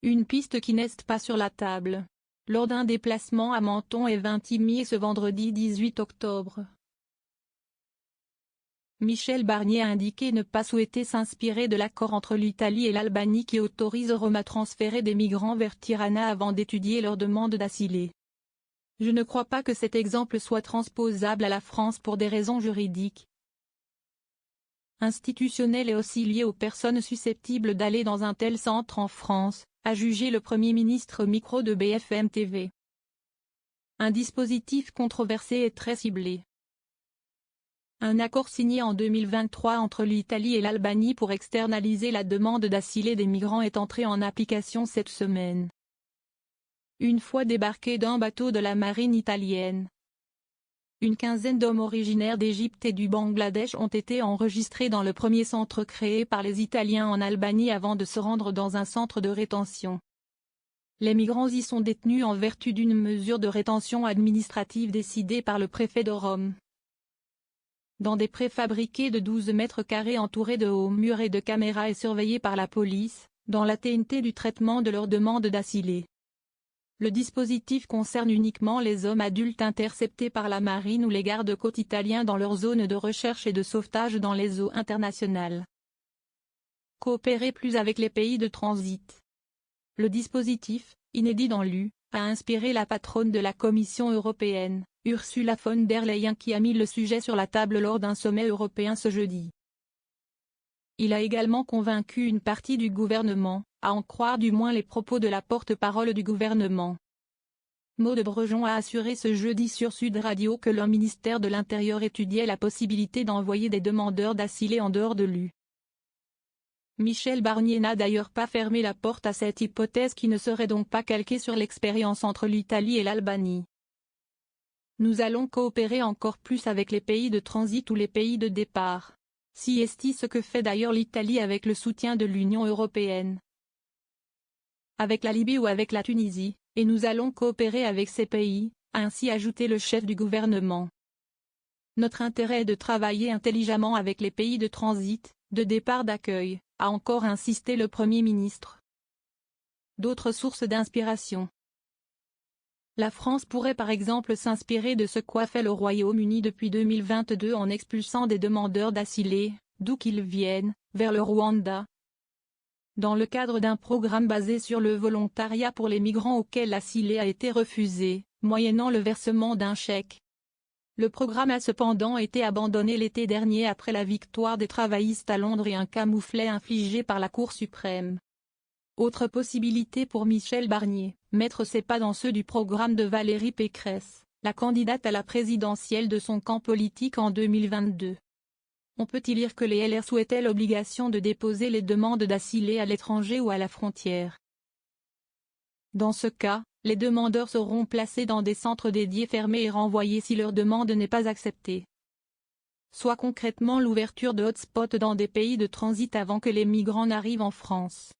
Une piste qui n'est pas sur la table. Lors d'un déplacement à Menton et Vintimille ce vendredi 18 octobre. Michel Barnier a indiqué ne pas souhaiter s'inspirer de l'accord entre l'Italie et l'Albanie qui autorise Rome à transférer des migrants vers Tirana avant d'étudier leur demande d'asile. Je ne crois pas que cet exemple soit transposable à la France pour des raisons juridiques, institutionnelles et aussi liées aux personnes susceptibles d'aller dans un tel centre en France, a jugé le Premier ministre au micro de BFM TV. Un dispositif controversé et très ciblé. Un accord signé en 2023 entre l'Italie et l'Albanie pour externaliser la demande d'asile des migrants est entré en application cette semaine. Une fois débarqués d'un bateau de la marine italienne, une quinzaine d'hommes originaires d'Égypte et du Bangladesh ont été enregistrés dans le premier centre créé par les Italiens en Albanie avant de se rendre dans un centre de rétention. Les migrants y sont détenus en vertu d'une mesure de rétention administrative décidée par le préfet de Rome. Dans des préfabriqués de 12 mètres carrés entourés de hauts murs et de caméras et surveillés par la police, dans l'attente du traitement de leur demande d'asile. Le dispositif concerne uniquement les hommes adultes interceptés par la marine ou les gardes-côtes italiens dans leur zone de recherche et de sauvetage dans les eaux internationales. Coopérer plus avec les pays de transit. Le dispositif, inédit dans l'UE, a inspiré la patronne de la Commission européenne, Ursula von der Leyen qui a mis le sujet sur la table lors d'un sommet européen ce jeudi. Il a également convaincu une partie du gouvernement, à en croire du moins les propos de la porte-parole du gouvernement. Maud Brejon a assuré ce jeudi sur Sud Radio que le ministère de l'Intérieur étudiait la possibilité d'envoyer des demandeurs d'asile en dehors de l'UE. Michel Barnier n'a d'ailleurs pas fermé la porte à cette hypothèse qui ne serait donc pas calquée sur l'expérience entre l'Italie et l'Albanie. Nous allons coopérer encore plus avec les pays de transit ou les pays de départ. C'est ce que fait d'ailleurs l'Italie avec le soutien de l'Union européenne. Avec la Libye ou avec la Tunisie, et nous allons coopérer avec ces pays, a ainsi ajouté le chef du gouvernement. Notre intérêt est de travailler intelligemment avec les pays de transit, de départ d'accueil, a encore insisté le Premier ministre. D'autres sources d'inspiration. La France pourrait par exemple s'inspirer de ce qu'a fait le Royaume-Uni depuis 2022 en expulsant des demandeurs d'asile, d'où qu'ils viennent, vers le Rwanda. Dans le cadre d'un programme basé sur le volontariat pour les migrants auquel l'asile a été refusé, moyennant le versement d'un chèque. Le programme a cependant été abandonné l'été dernier après la victoire des travaillistes à Londres et un camouflet infligé par la Cour suprême. Autre possibilité pour Michel Barnier, mettre ses pas dans ceux du programme de Valérie Pécresse, la candidate à la présidentielle de son camp politique en 2022. On peut y lire que les LR souhaitaient l'obligation de déposer les demandes d'asile à l'étranger ou à la frontière. Dans ce cas, les demandeurs seront placés dans des centres dédiés fermés et renvoyés si leur demande n'est pas acceptée. Soit concrètement l'ouverture de hotspots dans des pays de transit avant que les migrants n'arrivent en France.